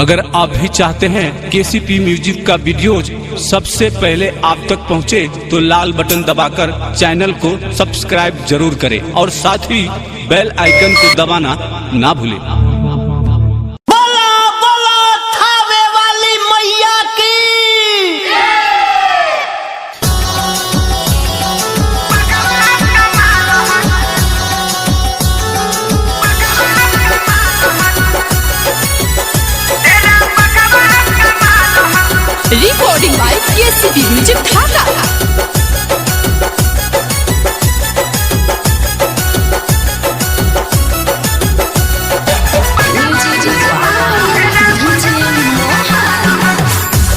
अगर आप भी चाहते हैं केसीपी म्यूजिक का वीडियोज सबसे पहले आप तक पहुंचे तो लाल बटन दबाकर चैनल को सब्सक्राइब जरूर करें और साथ ही बेल आइकन को दबाना ना भूलें। रिकॉर्डिंग बाय केसीपी म्यूजिक ढाका।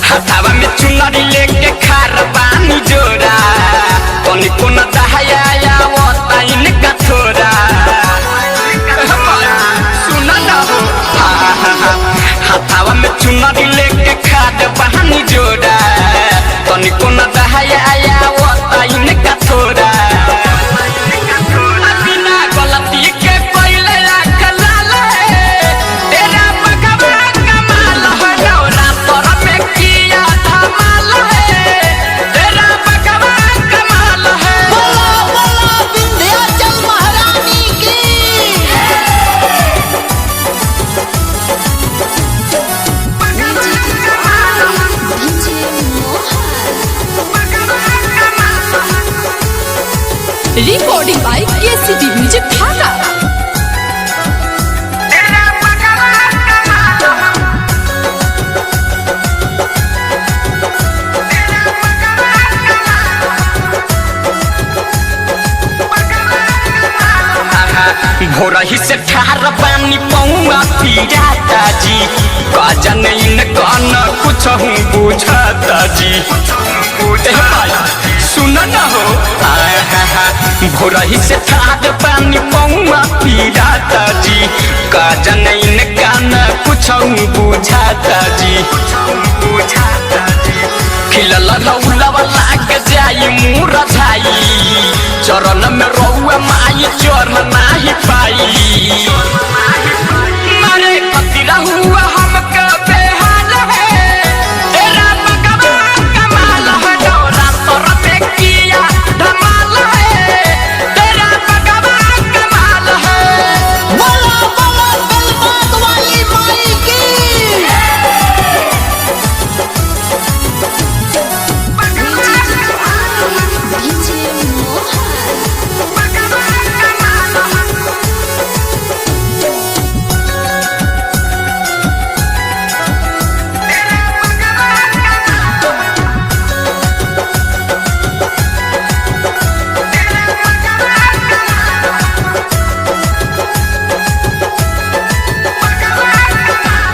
हथावा में चुनरी लेके खार बानी जोरा तनी कोन दहाया वो ताइन का थोरा सुना ना हो हथावा में चुनरी लेके खार बानी जोरा तनी कोन दहाया वो ताइन का थोरा बिना गलती के कोइले कलाल तेरा भगवान कमाल है नौरा तोरा पे किया धमाल है तेरा भगवान कमाल है। बोला बोला विंध्याचल महारानी की। रिकॉर्डिंग बाय केसीपी म्यूजिक ढाका। भोरही से ठार पानी पौआ पीराता जी काजन इन कान कुछ हूँ बुझाता जी सुन न हो भोरही से ठार पानी पौआ पीराता जी काजन इन कान कुछ हूँ बुझाता जी खिलल रौलवा लाग जाई मुरा झाई चरण में रौआ माई चरण नाही पाई मारे खतीरा हुआ हमके बेहाल है तेरा भगवान कमाल है डोरा तोरा पे किया धमाल है तेरा भगवान कमाल है। बोला बोला बेलबात वाली माई की।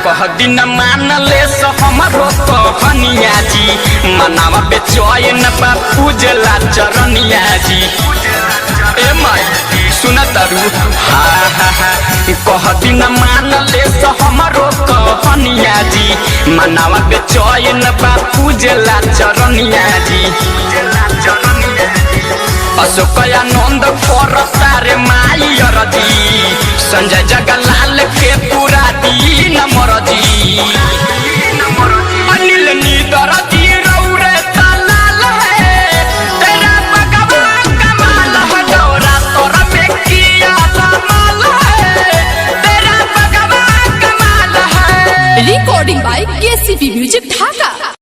कह दिन मान ले सो हमरो कहनिया जी मनावा बेचैन बा पूजला चरनिया जी ए माई सुन तारू कह दिन मान ले सो हमरो कहनिया जी मनावा बेचैन बा पूजला चरनिया जी अशोकया नंद पर तारे माई अरजी संजय जगलाल के पूरा दीन मरजी अनिल नीदर दी रौरे तलाल है तेरा भगवान कमाल है डोरा तोरा पे किया धमाल है तेरा भगवान कमाल है। Recording by KCP music Dhaka.